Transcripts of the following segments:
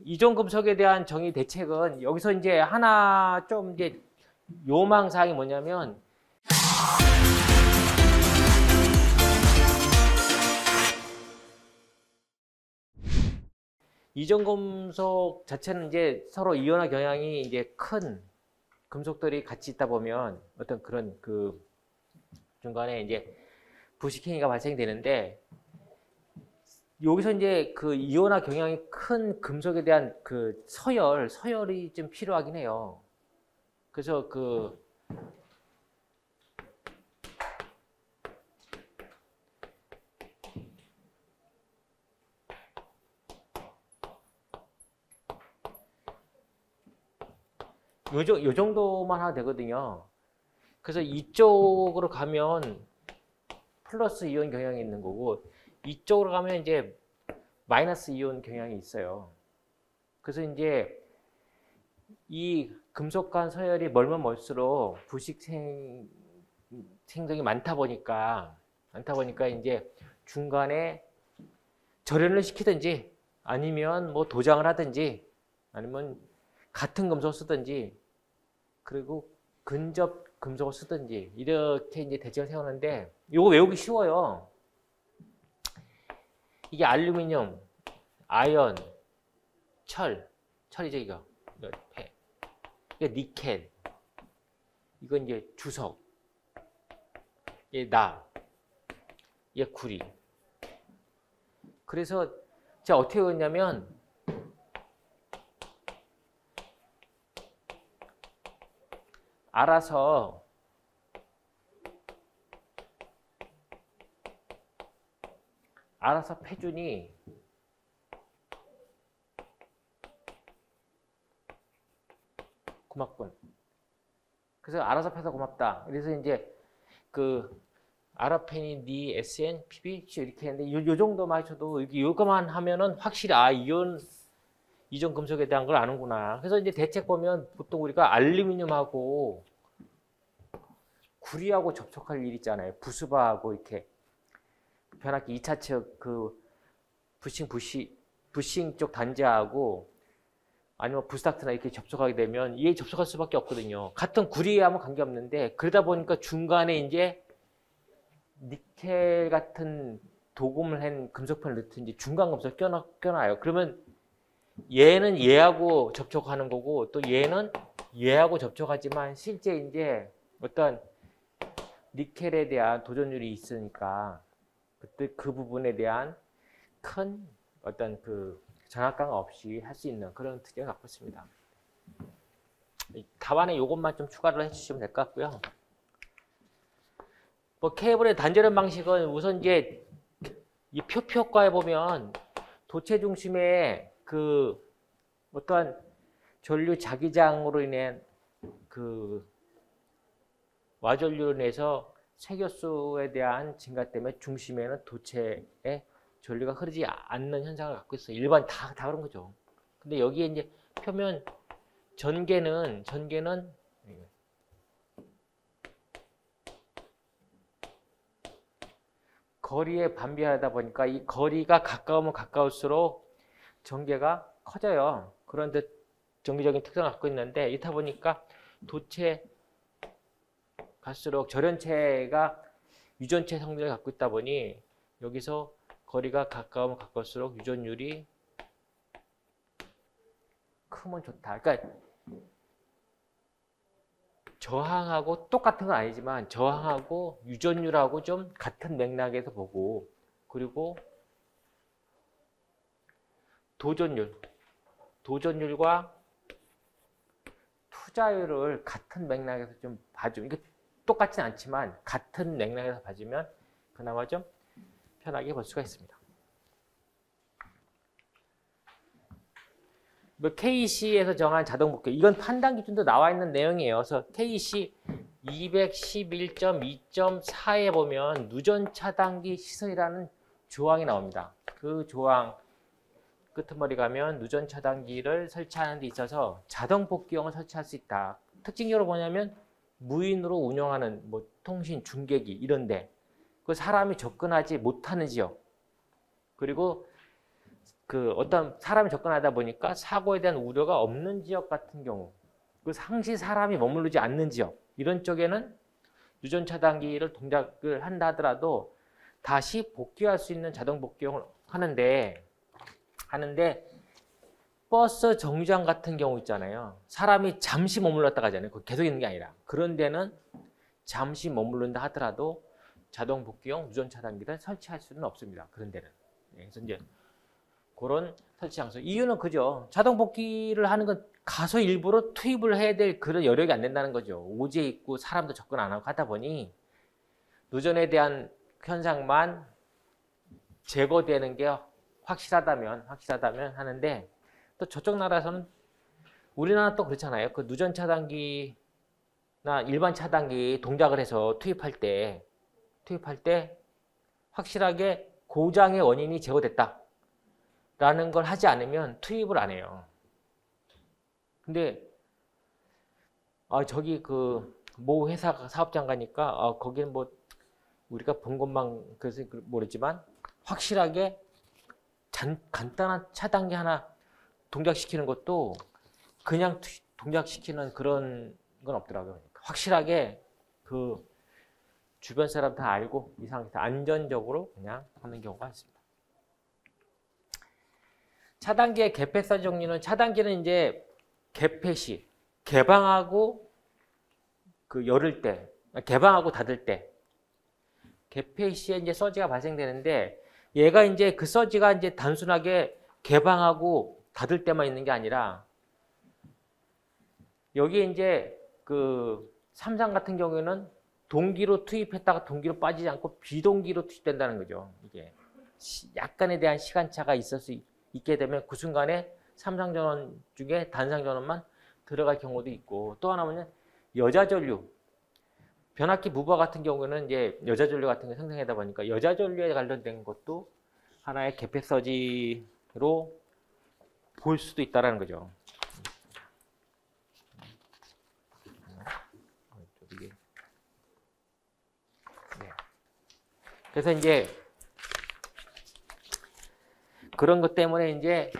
이존금속에 대한 정의 대책은 여기서 이제 하나 좀 이제 요망사항이 뭐냐면 이존금속 자체는 이제 서로 이온화 경향이 이제 큰 금속들이 같이 있다 보면 어떤 그런 그 중간에 이제 부식행위가 발생되는데 여기서 이제 그 이온화 경향이 큰 금속에 대한 그 서열이 좀 필요하긴 해요. 그래서 그 요 정도만 하면 되거든요. 그래서 이쪽으로 가면 플러스 이온 경향이 있는 거고 이쪽으로 가면 이제 마이너스 이온 경향이 있어요. 그래서 이제 이 금속 간 서열이 멀면 멀수록 부식 생성이 많다 보니까 이제 중간에 절연을 시키든지 아니면 뭐 도장을 하든지 아니면 같은 금속을 쓰든지 그리고 근접 금속을 쓰든지 이렇게 이제 대책을 세우는데 이거 외우기 쉬워요. 이게 알루미늄, 아연, 철이죠 이거. 이게 니켈, 이건 이제 주석, 이게 이게 구리. 그래서 제가 어떻게 했냐면 알아서 패준이 고맙군. 그래서 알아서 패서 고맙다. 그래서 이제 그 아라페니, 니, SN, PB 이렇게 했는데 요 정도만 하셔도 이거만 하면은 확실히 이존 금속에 대한 걸 아는구나. 그래서 이제 대책 보면 보통 우리가 알루미늄하고 구리하고 접촉할 일 있잖아요. 부스바하고 이렇게 변압기 2차측 그 부싱 쪽 단자하고 아니면 부스닥트나 이렇게 접촉하게 되면 이게 접촉할 수밖에 없거든요. 같은 구리하면 관계없는데 그러다 보니까 중간에 이제 니켈 같은 도금을 한 금속판을 넣든지 중간 금속 껴놔요. 그러면 얘는 얘하고 접촉하는 거고 또 얘는 얘하고 접촉하지만 실제 이제 어떤 니켈에 대한 도전율이 있으니까 그때 그 부분에 대한 큰 어떤 그 정확감 없이 할 수 있는 그런 특징을 갖고 있습니다. 답안에 이것만 좀 추가를 해주시면 될 것 같고요. 뭐 케이블의 단절연 방식은 우선 이제 이 표피 효과에 보면 도체 중심에 그 어떠한 전류 자기장으로 인한 그 와전류로 인해서 세교수에 대한 증가 때문에 중심에는 도체에 전류가 흐르지 않는 현상을 갖고 있어요. 일반 다 그런 거죠. 근데 여기에 이제 표면 전개는 거리에 반비하다 보니까 이 거리가 가까우면 가까울수록 전개가 커져요. 그런데 정기적인 특성을 갖고 있는데 이렇다 보니까 도체 갈수록 절연체가 유전체 성질을 갖고 있다 보니 여기서 거리가 가까우면 가까울수록 유전율이 크면 좋다. 그러니까 저항하고 똑같은 건 아니지만 저항하고 유전율하고 좀 같은 맥락에서 보고 그리고 도전율과 투자율을 같은 맥락에서 좀 봐주면 이게 똑같지는 않지만 같은 맥락에서 봐주면 그나마 좀 편하게 볼 수가 있습니다. 뭐 KC에서 정한 자동 복귀 이건 판단 기준도 나와 있는 내용이에요. 그래서 KC 211.2.4에 보면 누전 차단기 시설이라는 조항이 나옵니다. 그 조항 끄트머리 가면 누전 차단기를 설치하는 데 있어서 자동 복귀용을 설치할 수 있다. 특징적으로 뭐냐면 무인으로 운영하는 뭐 통신 중계기 이런데 그 사람이 접근하지 못하는 지역 그리고 그 어떤 사람이 접근하다 보니까 사고에 대한 우려가 없는 지역 같은 경우, 그 상시 사람이 머무르지 않는 지역, 이런 쪽에는 유전 차단기를 동작을 한다 하더라도 다시 복귀할 수 있는 자동 복귀용을 하는데 버스 정류장 같은 경우 있잖아요. 사람이 잠시 머물렀다 가잖아요. 계속 있는 게 아니라. 그런 데는 잠시 머무른다 하더라도 자동 복귀용 유전 차단기를 설치할 수는 없습니다. 그런 데는. 그래서 이제 그런 설치 장소. 이유는 그죠. 자동 복귀를 하는 건 가서 일부러 투입을 해야 될 그런 여력이 안 된다는 거죠. 오지에 있고 사람도 접근 안 하고 하다 보니 누전에 대한 현상만 제거되는 게 확실하다면 하는데, 또 저쪽 나라에서는, 우리나라 또 그렇잖아요. 그 누전 차단기나 일반 차단기 동작을 해서 투입할 때 확실하게 고장의 원인이 제거됐다라는 걸 하지 않으면 투입을 안 해요. 근데 저기 그 모 회사 사업장 가니까 거기는 뭐 우리가 본 것만 그래서 모르지만 확실하게 간단한 차단기 하나 동작시키는 것도 그냥 동작시키는 그런 건 없더라고요. 확실하게 그 주변 사람 다 알고 이 상태에서 안전적으로 그냥 하는 경우가 있습니다. 차단기의 개폐사 종류는, 차단기는 이제 개폐 시, 개방하고 그 열을 때, 개방하고 닫을 때, 개폐 시에 이제 서지가 발생되는데, 얘가 이제 그 서지가 이제 단순하게 개방하고 닫을 때만 있는 게 아니라, 여기에 이제 그 삼상 같은 경우에는 동기로 투입했다가 동기로 빠지지 않고 비동기로 투입된다는 거죠. 이게 약간에 대한 시간차가 있을 수 있게 되면 그 순간에 삼상 전원 중에 단상 전원만 들어갈 경우도 있고, 또 하나는 여자 전류, 변압기 무바 같은 경우는 이제 여자 전류 같은 게 생성하다 보니까 여자 전류에 관련된 것도 하나의 개폐 서지로 볼 수도 있다라는 거죠. 그래서 이제 그런 것 때문에 이제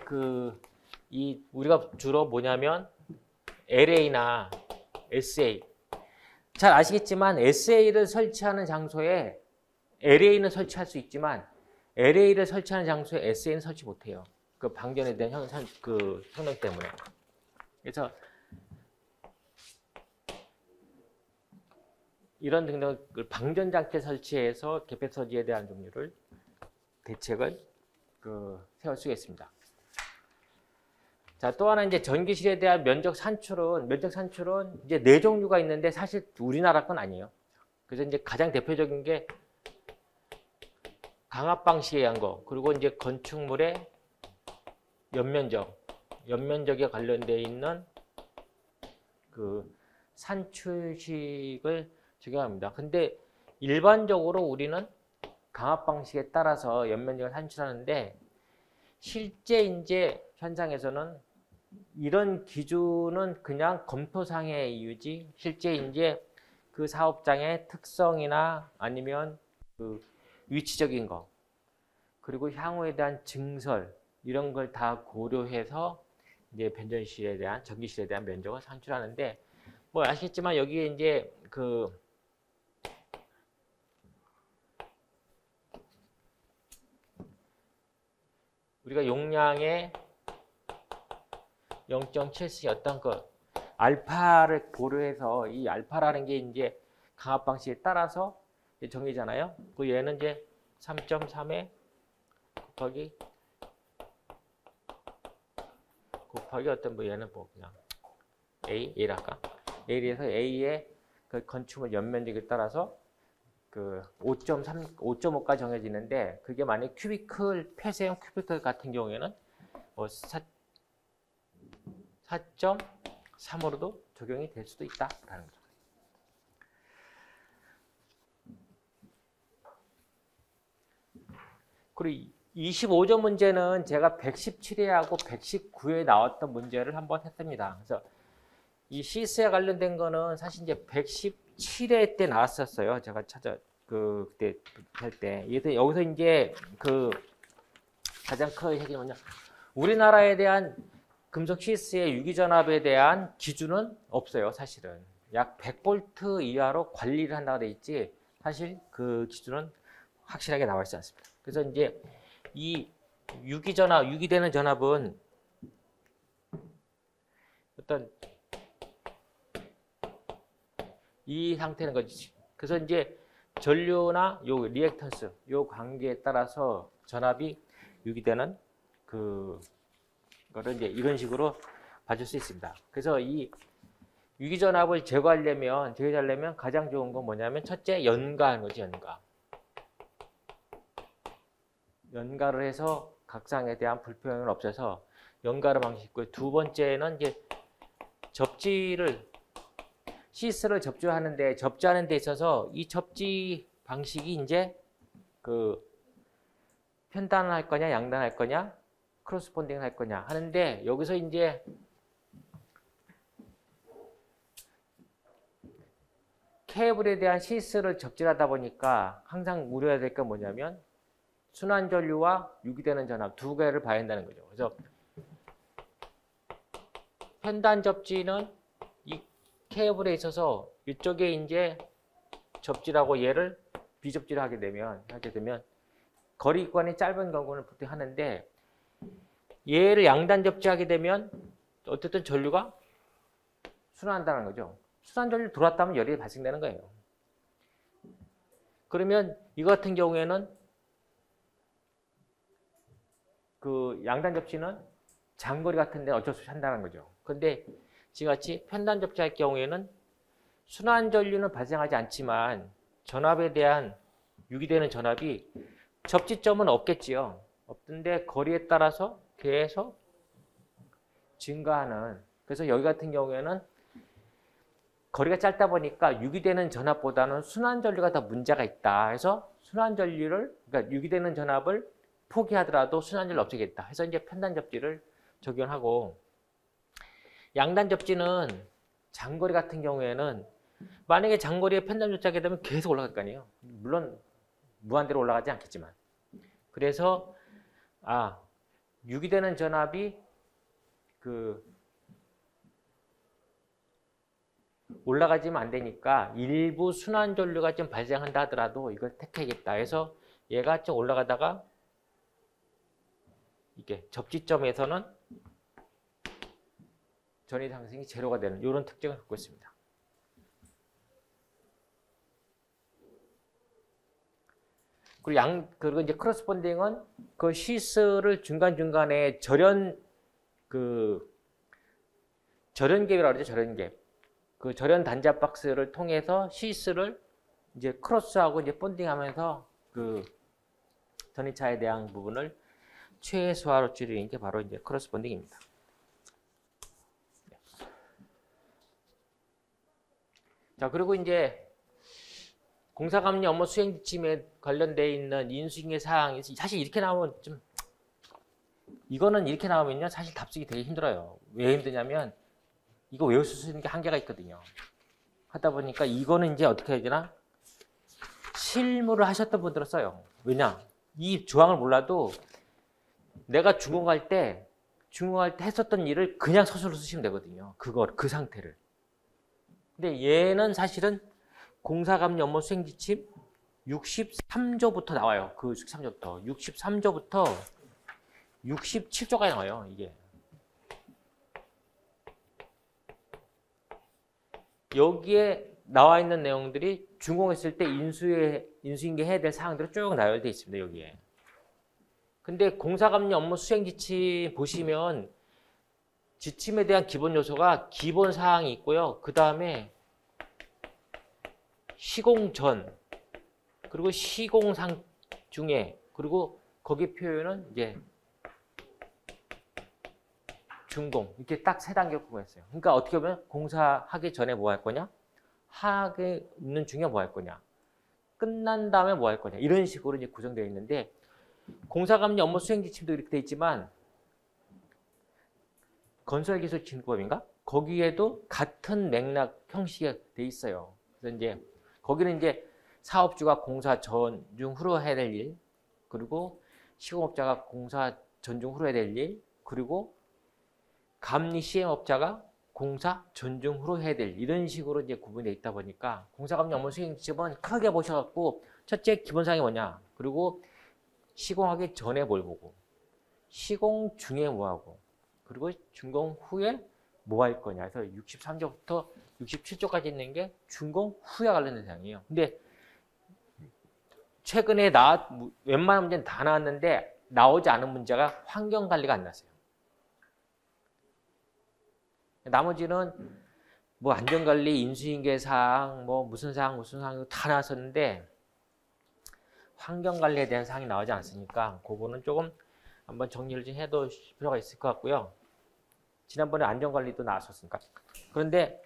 우리가 주로 뭐냐면 LA나 SA, 잘 아시겠지만 SA를 설치하는 장소에 LA는 설치할 수 있지만 LA를 설치하는 장소에 SA는 설치 못해요. 그 방전에 대한 성능 때문에. 그래서 이런 등등 방전 장치 설치해서 개폐 서지에 대한 종류를 대책을 세울 수가 있습니다. 자, 또 하나 이제 전기실에 대한 면적 산출은 이제 4종류가 있는데 사실 우리나라 건 아니에요. 그래서 이제 가장 대표적인 게 강압 방식에 의한 거, 그리고 이제 건축물의 연면적에 관련되어 있는 그 산출식을 적용합니다. 근데 일반적으로 우리는 강압 방식에 따라서 연면적을 산출하는데, 실제 이제 현장에서는 이런 기준은 그냥 검토상의 이유지, 실제 이제 그 사업장의 특성이나 아니면 그 위치적인 거, 그리고 향후에 대한 증설, 이런 걸 다 고려해서 이제 전기실에 대한 면적을 산출하는데, 뭐 아시겠지만 여기에 이제 우리가 용량의 0.7C 어떤 알파를 고려해서, 이 알파라는 게 이제 강압 방식에 따라서 정의잖아요. 그 얘는 이제 3.3에 곱하기 어떤 얘는 그냥 A랄까? A에서 A의 그 건축물 연면적에 따라서 5.5까지 정해지는데, 그게 만약 폐쇄형 큐비클 같은 경우에는 4.3으로도 적용이 될 수도 있다라는 거죠. 그리고 25점 문제는 제가 117회하고 119회에 나왔던 문제를 한번 했습니다. 그래서 이 시스에 관련된 거는 사실 이제 117회 때 나왔었어요. 제가 그때 할 때. 여기서 이제 가장 큰 핵이 뭐냐? 우리나라에 대한 금속 시스의 유기전압에 대한 기준은 없어요, 사실은. 약 100V 이하로 관리를 한다고 돼 있지, 사실 그 기준은 확실하게 나와 있지 않습니다. 그래서 이제 이 유기전압, 유기되는 전압은 어떤 이 상태는 거지. 그래서 이제 전류나 요 리액턴스, 요 관계에 따라서 전압이 유기되는 그거를 이제 이런 식으로 봐줄 수 있습니다. 그래서 이 유기전압을 제거하려면 가장 좋은 건 뭐냐면 첫째 연가하는 거지, 연가. 연가를 해서 각상에 대한 불평을 없애서 연가를 방식이고요. 두 번째는 이제 시스를 접하는 데 있어서 이 접지 방식이 이제 그 편단을 할 거냐, 양단할 거냐, 크로스본딩을 할 거냐 하는데, 여기서 이제 케이블에 대한 시스를 접질하다 보니까 항상 우려해야 될 건 뭐냐면 순환 전류와 유기되는 전압 두 개를 봐야 한다는 거죠. 그래서 편단 접지는 이 케이블에 있어서 이쪽에 이제 접지라고 얘를 비접지를 하게 되면 거리관이 짧은 경우는 보통 하는데, 얘를 양단 접지하게 되면 어쨌든 전류가 순환한다는 거죠. 순환 전류 들어왔다면 열이 발생되는 거예요. 그러면 이거 같은 경우에는 그 양단 접지는 장거리 같은 데 어쩔 수 없이 한다는 거죠. 근데 지금같이 편단 접지할 경우에는 순환 전류는 발생하지 않지만 전압에 대한 유기되는 전압이 접지점은 없겠지요. 없는데 거리에 따라서 계속 증가하는, 그래서 여기 같은 경우에는 거리가 짧다 보니까 유기되는 전압보다는 순환 전류가 더 문제가 있다. 해서 그러니까 유기되는 전압을 포기하더라도 순환 전류를 없애겠다. 해서 이제 편단 접지를 적용하고, 양단 접지는 장거리 같은 경우에는 만약에 장거리에 편단 접지하게 되면 계속 올라갈 거 아니에요. 물론 무한대로 올라가지 않겠지만. 그래서 유기되는 전압이 올라가지면 안 되니까 일부 순환 전류가 좀 발생한다 하더라도 이걸 택하겠다 해서 얘가 좀 올라가다가 이게 접지점에서는 전위 상승이 제로가 되는 이런 특징을 갖고 있습니다. 그리고 이제 크로스본딩은 그 시스를 중간중간에 절연갭이라고 그러죠. 절연갭. 그 절연 단자 박스를 통해서 시스를 이제 크로스하고 이제 본딩하면서 그 전이차에 대한 부분을 최소화로 줄이는 게 바로 이제 크로스본딩입니다. 자, 그리고 이제 공사감리 업무 수행 지침에 관련되어 있는 인수인계 사항이 사실 이렇게 나오면 이거는 이렇게 나오면요 사실 답쓰기 되게 힘들어요. 왜 힘드냐면 이거 외울 수 있는 게 한계가 있거든요. 하다 보니까 이거는 이제 어떻게 해야 되나? 실무를 하셨던 분들은 써요. 왜냐? 이 조항을 몰라도 내가 준공할 때 했었던 일을 그냥 서술로 쓰시면 되거든요. 그 상태를. 근데 얘는 사실은 공사감리 업무 수행 지침 63조부터 나와요. 그 63조부터 67조까지 나와요. 이게. 여기에 나와 있는 내용들이 준공했을 때 인수인계 해야 될 사항들이 쭉 나열되어 있습니다. 여기에. 근데 공사감리 업무 수행 지침 보시면 지침에 대한 기본 요소가 기본 사항이 있고요. 그 다음에 시공 전, 그리고 시공상 중에, 그리고 거기 표현은 이제 준공, 이렇게 딱 세 단계로 구분했어요. 그러니까 어떻게 보면 공사하기 전에 뭐 할 거냐, 하게 있는 중에 뭐 할 거냐, 끝난 다음에 뭐 할 거냐, 이런 식으로 이제 구성되어 있는데, 공사감리 업무 수행 지침도 이렇게 되어 있지만 건설기술진급법인가? 거기에도 같은 맥락 형식이 돼 있어요. 그래서 이제 거기는 이제 사업주가 공사 전, 중, 후로 해야 될 일, 그리고 시공업자가 공사 전중 후로 해야 될 일, 그리고 감리 시행업자가 공사 전중 후로 해야 될 이런 식으로 이제 구분되어 있다 보니까 공사감리 업무 수행 지침은 크게 보셔갖고 첫째 기본사항이 뭐냐, 그리고 시공하기 전에 뭘 보고, 시공 중에 뭐 하고, 그리고 준공 후에 뭐 할 거냐 해서 63조부터 67조까지 있는 게 준공 후에 관련된 사항이에요. 근데 최근에 웬만한 문제는 다 나왔는데 나오지 않은 문제가 환경관리가 안 났어요. 나머지는 뭐 안전관리, 인수인계 사항, 뭐 무슨 사항 다 나왔었는데 환경관리에 대한 사항이 나오지 않았으니까 그거는 조금 한번 정리를 좀 해도 필요가 있을 것 같고요. 지난번에 안전관리도 나왔었으니까. 그런데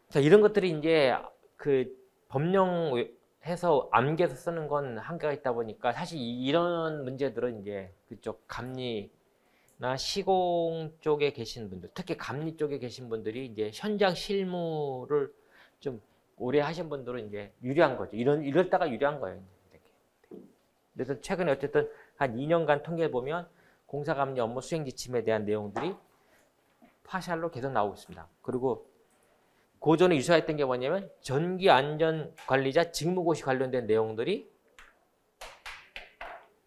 자, 이런 것들이 이제 그 법령해서 암기해서 쓰는 건 한계가 있다 보니까 사실 이런 문제들은 이제 그쪽 감리나 시공 쪽에 계신 분들, 특히 감리 쪽에 계신 분들이 이제 현장 실무를 좀 오래 하신 분들은 이제 유리한 거죠. 이럴다가 유리한 거예요. 그래서 최근에 어쨌든 한 2년간 통계해 보면 공사감리 업무 수행 지침에 대한 내용들이 파샬로 계속 나오고 있습니다. 그리고 고전에 유사했던 게 뭐냐면 전기안전관리자 직무고시 관련된 내용들이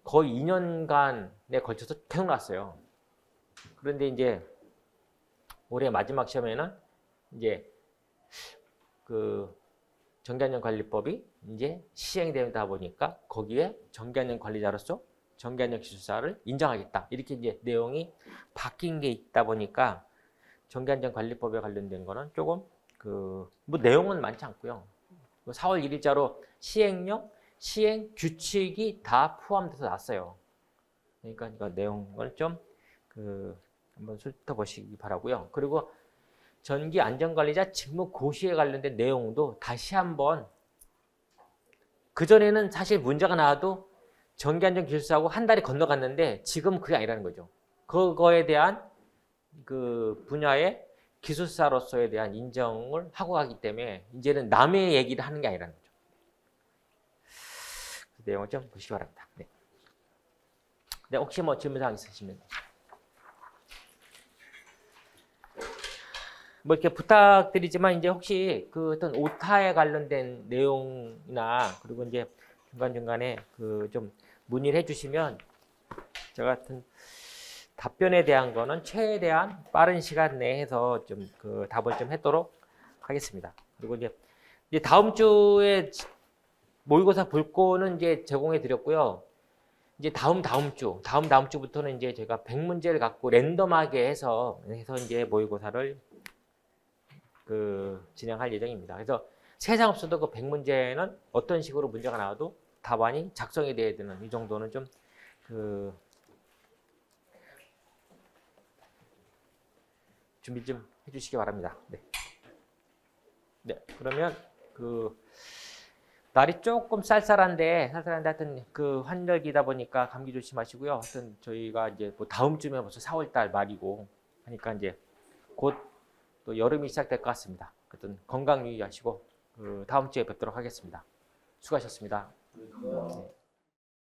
거의 2년간에 걸쳐서 계속 나왔어요. 그런데 이제 올해 마지막 시험에는 이제 그 전기안전관리법이 이제 시행되다 보니까 거기에 전기안전관리자로서 전기안전 기술사를 인정하겠다. 이렇게 이제 내용이 바뀐 게 있다 보니까 전기안전관리법에 관련된 거는 조금 뭐 내용은 많지 않고요. 4월 1일자로 시행령, 시행 규칙이 다 포함돼서 나왔어요. 그러니까 그 내용을 좀 한번 훑어보시기 바라고요. 그리고 전기안전관리자 직무고시에 관련된 내용도 다시 한번, 그전에는 사실 문제가 나와도 전기안전기술사하고 한 달이 건너갔는데 지금 그게 아니라는 거죠. 그거에 대한 그 분야의 기술사로서에 대한 인정을 하고 가기 때문에 이제는 남의 얘기를 하는 게 아니라는 거죠. 그 내용을 좀 보시기 바랍니다. 네. 네, 혹시 뭐 질문사항 있으시면 뭐 이렇게 부탁드리지만 이제 혹시 그 어떤 오타에 관련된 내용이나 그리고 이제 중간중간에 좀 문의를 해주시면 제가 같은 답변에 대한 거는 최대한 빠른 시간 내에 해서 좀 답을 좀 하도록 하겠습니다. 그리고 이제 다음 주에 모의고사 볼 거는 이제 제공해 드렸고요. 이제 다음 주부터는 이제 제가 100문제를 갖고 랜덤하게 해서 이제 모의고사를 진행할 예정입니다. 그래서 세상 없어도 그 100문제는 어떤 식으로 문제가 나와도 답안이 작성이 돼야 되는 이 정도는 좀 준비 좀 해주시기 바랍니다. 네. 네, 그러면 날이 조금 쌀쌀한데 하여튼 환절기다 보니까 감기 조심하시고요. 하여튼 저희가 이제 뭐 다음 주면 벌써 4월달 말이고 하니까 이제 곧 또 여름이 시작될 것 같습니다. 하여튼 건강 유의하시고 다음 주에 뵙도록 하겠습니다. 수고하셨습니다. 네.